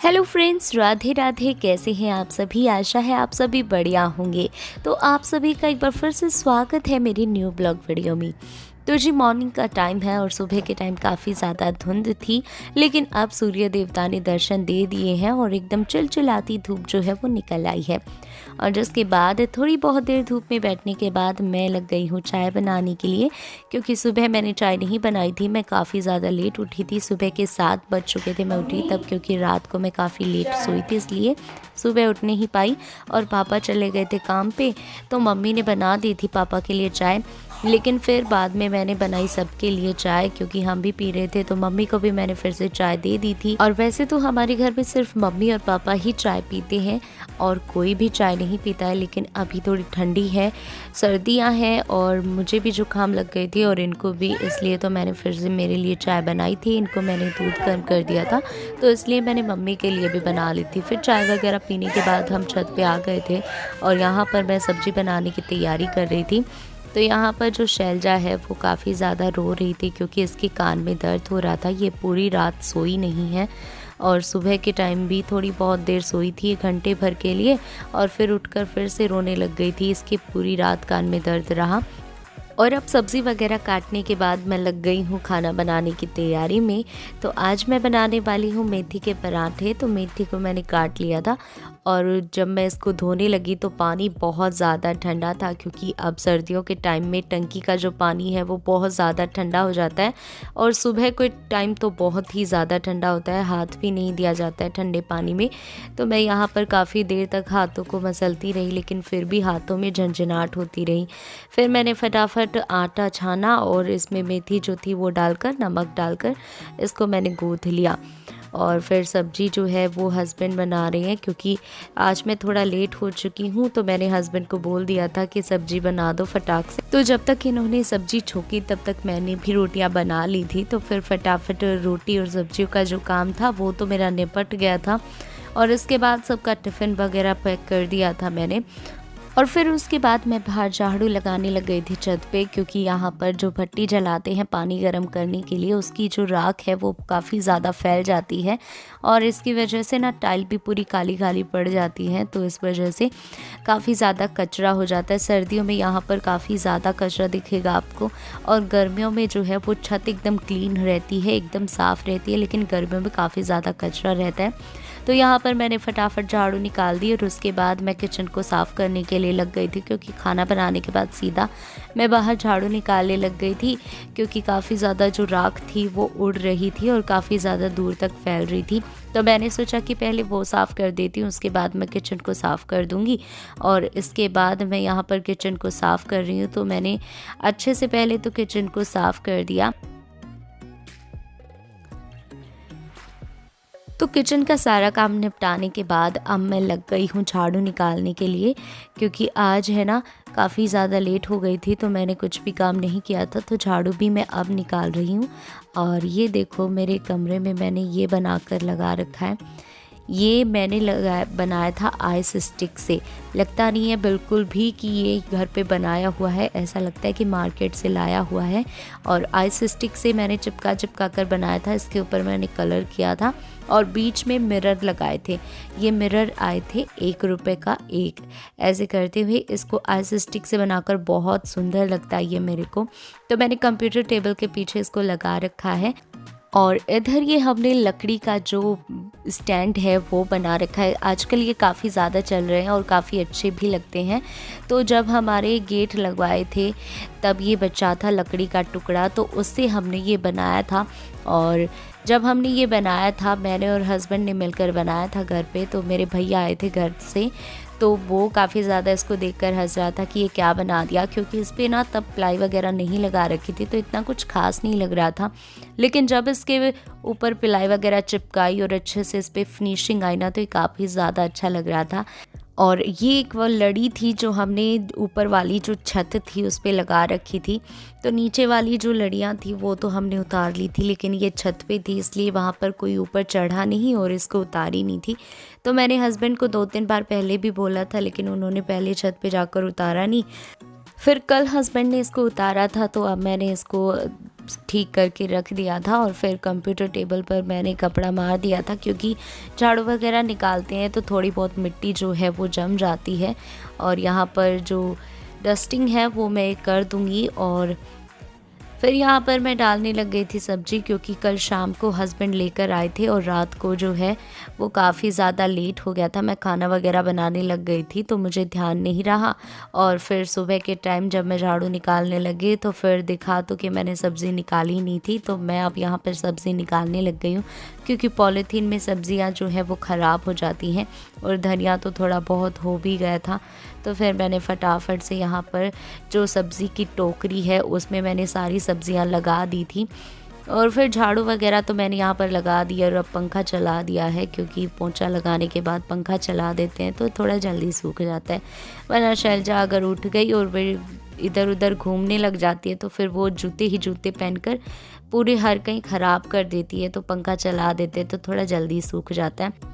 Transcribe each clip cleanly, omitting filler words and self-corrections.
Hello friends, Radhe Radhe. कैसे हैं आप सभी? आशा है आप सभी बढ़िया होंगे। तो आप सभी का एक बार फिर से स्वागत है मेरी न्यू ब्लॉग वीडियो में। तो जी मॉर्निंग का टाइम है और सुबह के टाइम काफ़ी ज़्यादा धुंध थी, लेकिन अब सूर्य देवता ने दर्शन दे दिए हैं और एकदम चिलचिलाती धूप जो है वो निकल आई है। और जिसके बाद थोड़ी बहुत देर धूप में बैठने के बाद मैं लग गई हूँ चाय बनाने के लिए, क्योंकि सुबह मैंने चाय नहीं बनाई थी। मैं काफ़ी ज़्यादा लेट उठी थी, सुबह के 7 बज चुके थे मैं उठी तब, क्योंकि रात को मैं काफ़ी लेट सोई थी, इसलिए सुबह उठ नहीं पाई। और पापा चले गए थे काम पे, तो मम्मी ने बना दी थी पापा के लिए चाय, लेकिन फिर बाद में मैंने बनाई सबके लिए चाय, क्योंकि हम भी पी रहे थे तो मम्मी को भी मैंने फिर से चाय दे दी थी। और वैसे तो हमारे घर में सिर्फ मम्मी और पापा ही चाय पीते हैं और कोई भी चाय नहीं पीता है, लेकिन अभी थोड़ी ठंडी है, सर्दियां हैं और मुझे भी जुकाम लग गई थी और इनको भी, इसलिए तो मैंने फिर से मेरे लिए चाय बनाई थी। इनको मैंने दूध गर्म कर दिया था, तो इसलिए मैंने मम्मी के लिए भी बना ली थी। फिर चाय वगैरह पीने के बाद हम छत पे आ गए थे और यहाँ पर मैं सब्जी बनाने की तैयारी कर रही थी। तो यहाँ पर जो शैलजा है वो काफ़ी ज़्यादा रो रही थी, क्योंकि इसके कान में दर्द हो रहा था। ये पूरी रात सोई नहीं है और सुबह के टाइम भी थोड़ी बहुत देर सोई थी, 1 घंटे भर के लिए, और फिर उठकर फिर से रोने लग गई थी। इसकी पूरी रात कान में दर्द रहा। और अब सब्ज़ी वगैरह काटने के बाद मैं लग गई हूँ खाना बनाने की तैयारी में। तो आज मैं बनाने वाली हूँ मेथी के पराठे। तो मेथी को मैंने काट लिया था और जब मैं इसको धोने लगी तो पानी बहुत ज़्यादा ठंडा था, क्योंकि अब सर्दियों के टाइम में टंकी का जो पानी है वो बहुत ज़्यादा ठंडा हो जाता है और सुबह के टाइम तो बहुत ही ज़्यादा ठंडा होता है, हाथ भी नहीं दिया जाता है ठंडे पानी में। तो मैं यहाँ पर काफ़ी देर तक हाथों को मसलती रही, लेकिन फिर भी हाथों में झंझनाहट होती रही। फिर मैंने फटाफट आटा छाना और इसमें मेथी जो थी वो डालकर, नमक डालकर इसको मैंने गूँथ लिया। और फिर सब्जी जो है वो हस्बैंड बना रहे हैं, क्योंकि आज मैं थोड़ा लेट हो चुकी हूँ, तो मैंने हस्बैंड को बोल दिया था कि सब्जी बना दो फटाक से। तो जब तक इन्होंने सब्जी छोकी तब तक मैंने भी रोटियां बना ली थी। तो फिर फटाफट रोटी और सब्जियों का जो काम था वो तो मेरा निपट गया था और इसके बाद सबका टिफ़िन वगैरह पैक कर दिया था मैंने। और फिर उसके बाद मैं बाहर झाड़ू लगाने लग गई थी छत पे, क्योंकि यहाँ पर जो भट्टी जलाते हैं पानी गर्म करने के लिए, उसकी जो राख है वो काफ़ी ज़्यादा फैल जाती है और इसकी वजह से ना टाइल भी पूरी काली काली पड़ जाती है। तो इस वजह से काफ़ी ज़्यादा कचरा हो जाता है। सर्दियों में यहाँ पर काफ़ी ज़्यादा कचरा दिखेगा आपको, और गर्मियों में जो है वो छत एकदम क्लीन रहती है, एकदम साफ़ रहती है, लेकिन गर्मियों में काफ़ी ज़्यादा कचरा रहता है। तो यहाँ पर मैंने फटाफट झाड़ू निकाल दी और उसके बाद मैं किचन को साफ़ करने के लिए लग गई थी, क्योंकि खाना बनाने के बाद सीधा मैं बाहर झाड़ू निकालने लग गई थी, क्योंकि काफ़ी ज़्यादा जो राख थी वो उड़ रही थी और काफ़ी ज़्यादा दूर तक फैल रही थी। तो मैंने सोचा कि पहले वो साफ़ कर देती हूँ, उसके बाद मैं किचन को साफ़ कर दूँगी। और इसके बाद मैं यहाँ पर किचन को साफ़ कर रही हूँ, तो मैंने अच्छे से पहले तो किचन को साफ़ कर दिया। तो किचन का सारा काम निपटाने के बाद अब मैं लग गई हूँ झाड़ू निकालने के लिए, क्योंकि आज है ना काफ़ी ज़्यादा लेट हो गई थी, तो मैंने कुछ भी काम नहीं किया था। तो झाड़ू भी मैं अब निकाल रही हूँ। और ये देखो मेरे कमरे में मैंने ये बना कर लगा रखा है। ये मैंने बनाया था आइस स्टिक से। लगता नहीं है बिल्कुल भी कि ये घर पे बनाया हुआ है, ऐसा लगता है कि मार्केट से लाया हुआ है। और आइस स्टिक से मैंने चिपका चिपका कर बनाया था। इसके ऊपर मैंने कलर किया था और बीच में मिरर लगाए थे। ये मिरर आए थे 1 रुपये का एक। ऐसे करते हुए इसको आइस स्टिक से बनाकर बहुत सुंदर लगता है ये मेरे को। तो मैंने कंप्यूटर टेबल के पीछे इसको लगा रखा है। और इधर ये हमने लकड़ी का जो स्टैंड है वो बना रखा है। आजकल ये काफ़ी ज़्यादा चल रहे हैं और काफ़ी अच्छे भी लगते हैं। तो जब हमारे गेट लगवाए थे तब ये बचा था लकड़ी का टुकड़ा, तो उससे हमने ये बनाया था। और जब हमने ये बनाया था, मैंने और हस्बैंड ने मिलकर बनाया था घर पे, तो मेरे भैया आए थे घर से, तो वो काफ़ी ज़्यादा इसको देखकर हंस रहा था कि ये क्या बना दिया, क्योंकि इस पर ना तब प्लाई वगैरह नहीं लगा रखी थी, तो इतना कुछ खास नहीं लग रहा था। लेकिन जब इसके ऊपर प्लाई वगैरह चिपकाई और अच्छे से इस पर फिनिशिंग आई ना, तो ये काफ़ी ज़्यादा अच्छा लग रहा था। और ये एक वो लड़ी थी जो हमने ऊपर वाली जो छत थी उस पे लगा रखी थी। तो नीचे वाली जो लड़ियाँ थी वो तो हमने उतार ली थी, लेकिन ये छत पे थी, इसलिए वहाँ पर कोई ऊपर चढ़ा नहीं और इसको उतारी नहीं थी। तो मैंने हस्बैंड को 2-3 बार पहले भी बोला था, लेकिन उन्होंने पहले छत पे जाकर उतारा नहीं। फिर कल हस्बैंड ने इसको उतारा था, तो अब मैंने इसको ठीक करके रख दिया था और फिर कंप्यूटर टेबल पर मैंने कपड़ा मार दिया था, क्योंकि झाड़ू वगैरह निकालते हैं तो थोड़ी बहुत मिट्टी जो है वो जम जाती है। और यहाँ पर जो डस्टिंग है वो मैं कर दूँगी। और फिर यहाँ पर मैं डालने लग गई थी सब्ज़ी, क्योंकि कल शाम को हस्बैंड लेकर आए थे और रात को जो है वो काफ़ी ज़्यादा लेट हो गया था। मैं खाना वगैरह बनाने लग गई थी तो मुझे ध्यान नहीं रहा। और फिर सुबह के टाइम जब मैं झाड़ू निकालने लगी तो फिर दिखा तो कि मैंने सब्ज़ी निकाली नहीं थी। तो मैं अब यहाँ पर सब्ज़ी निकालने लग गई हूँ, क्योंकि पॉलीथीन में सब्ज़ियाँ जो है वो ख़राब हो जाती हैं और धनिया तो थोड़ा बहुत हो भी गया था। तो फिर मैंने फटाफट से यहाँ पर जो सब्ज़ी की टोकरी है उसमें मैंने सारी सब्ज़ियाँ लगा दी थी। और फिर झाड़ू वगैरह तो मैंने यहाँ पर लगा दिया और अब पंखा चला दिया है, क्योंकि पोंछा लगाने के बाद पंखा चला देते हैं तो थोड़ा जल्दी सूख जाता है। वरना शैलजा अगर उठ गई और वे इधर उधर घूमने लग जाती है तो फिर वो जूते ही जूते पहनकर पूरे हर कहीं ख़राब कर देती है। तो पंखा चला देते हैं तो थोड़ा जल्दी सूख जाता है।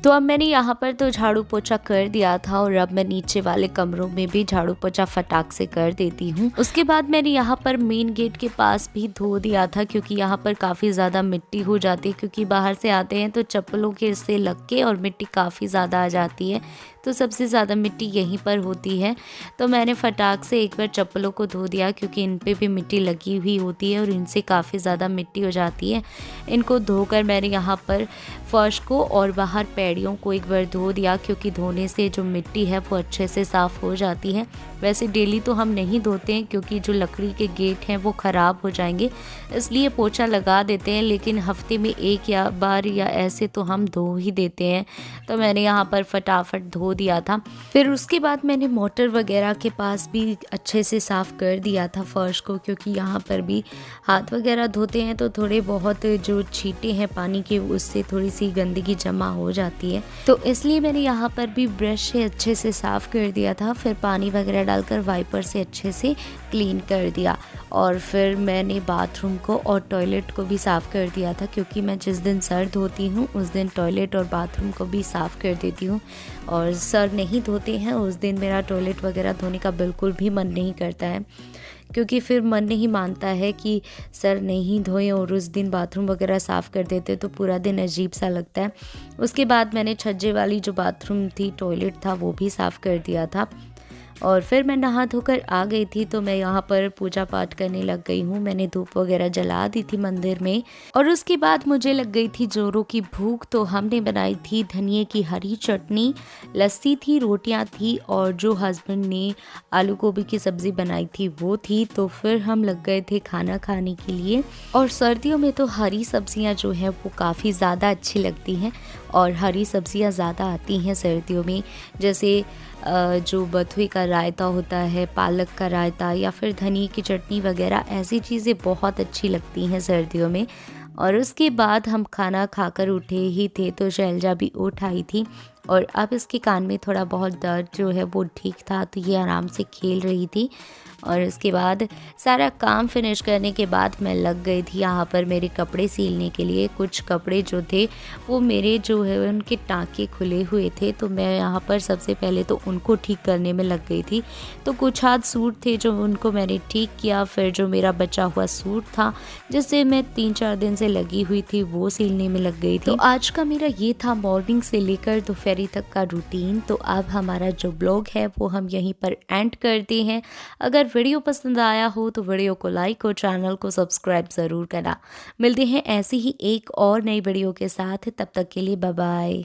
तो अब मैंने यहाँ पर तो झाड़ू पोछा कर दिया था और अब मैं नीचे वाले कमरों में भी झाड़ू पोछा फटाक से कर देती हूँ। उसके बाद मैंने यहाँ पर मेन गेट के पास भी धो दिया था, क्योंकि यहाँ पर काफ़ी ज़्यादा मिट्टी हो जाती है, क्योंकि बाहर से आते हैं तो चप्पलों के से लग के और मिट्टी काफ़ी ज़्यादा आ जाती है। तो सबसे ज़्यादा मिट्टी यहीं पर होती है। तो मैंने फटाक से एक बार चप्पलों को धो दिया, क्योंकि इन पे भी मिट्टी लगी हुई होती है और इनसे काफ़ी ज़्यादा मिट्टी हो जाती है। इनको धोकर मैंने यहाँ पर फर्श को और बाहर पैड़ियों को एक बार धो दिया, क्योंकि धोने से जो मिट्टी है वो अच्छे से साफ़ हो जाती है। वैसे डेली तो हम नहीं धोते हैं, क्योंकि जो लकड़ी के गेट हैं वो ख़राब हो जाएंगे, इसलिए पोछा लगा देते हैं, लेकिन हफ्ते में एक या बार या ऐसे तो हम धो ही देते हैं। तो मैंने यहाँ पर फटाफट धो दिया था। फिर उसके बाद मैंने मोटर वगैरह के पास भी अच्छे से साफ़ कर दिया था फर्श को, क्योंकि यहाँ पर भी हाथ वगैरह धोते हैं तो थोड़े बहुत जो छींटे हैं पानी के उससे थोड़ी सी गंदगी जमा हो जाती है। तो इसलिए मैंने यहाँ पर भी ब्रश से अच्छे से साफ़ कर दिया था। फिर पानी वगैरह डालकर वाइपर से अच्छे से क्लीन कर दिया। और फिर मैंने बाथरूम को और टॉयलेट को भी साफ़ कर दिया था, क्योंकि मैं जिस दिन सर धोती हूँ उस दिन टॉयलेट और बाथरूम को भी साफ़ कर देती हूँ। और सर नहीं धोते हैं उस दिन मेरा टॉयलेट वगैरह धोने का बिल्कुल भी मन नहीं करता है, क्योंकि फिर मन नहीं मानता है कि सर नहीं धोए और उस दिन बाथरूम वगैरह साफ़ कर देते तो पूरा दिन अजीब सा लगता है। उसके बाद मैंने छज्जे वाली जो बाथरूम थी, टॉयलेट था, वो भी साफ़ कर दिया था। और फिर मैं नहा धोकर आ गई थी, तो मैं यहाँ पर पूजा पाठ करने लग गई हूँ। मैंने धूप वगैरह जला दी थी मंदिर में। और उसके बाद मुझे लग गई थी जोरों की भूख, तो हमने बनाई थी धनिए की हरी चटनी, लस्सी थी, रोटियाँ थी और जो हस्बैंड ने आलू गोभी की सब्ज़ी बनाई थी वो थी। तो फिर हम लग गए थे खाना खाने के लिए। और सर्दियों में तो हरी सब्जियाँ जो है वो काफ़ी ज़्यादा अच्छी लगती हैं और हरी सब्जियाँ ज़्यादा आती हैं सर्दियों में, जैसे जो बथुए का रायता होता है, पालक का रायता या फिर धनिए की चटनी वगैरह, ऐसी चीज़ें बहुत अच्छी लगती हैं सर्दियों में। और उसके बाद हम खाना खाकर उठे ही थे तो शैलजा भी उठ आई थी और अब इसके कान में थोड़ा बहुत दर्द जो है वो ठीक था, तो ये आराम से खेल रही थी। और उसके बाद सारा काम फिनिश करने के बाद मैं लग गई थी यहाँ पर मेरे कपड़े सिलने के लिए। कुछ कपड़े जो थे वो मेरे जो है उनके टाँके खुले हुए थे, तो मैं यहाँ पर सबसे पहले तो उनको ठीक करने में लग गई थी। तो कुछ आध सूट थे जो उनको मैंने ठीक किया, फिर जो मेरा बचा हुआ सूट था जिससे मैं 3-4 दिन से लगी हुई थी वो सिलने में लग गई थी। तो आज का मेरा ये था मॉर्निंग से लेकर दोपहर तक का रूटीन। तो अब हमारा जो ब्लॉग है वो हम यहीं पर एंड करते हैं। अगर वीडियो पसंद आया हो तो वीडियो को लाइक और चैनल को सब्सक्राइब ज़रूर करना। मिलते हैं ऐसी ही एक और नई वीडियो के साथ, तब तक के लिए बाय बाय।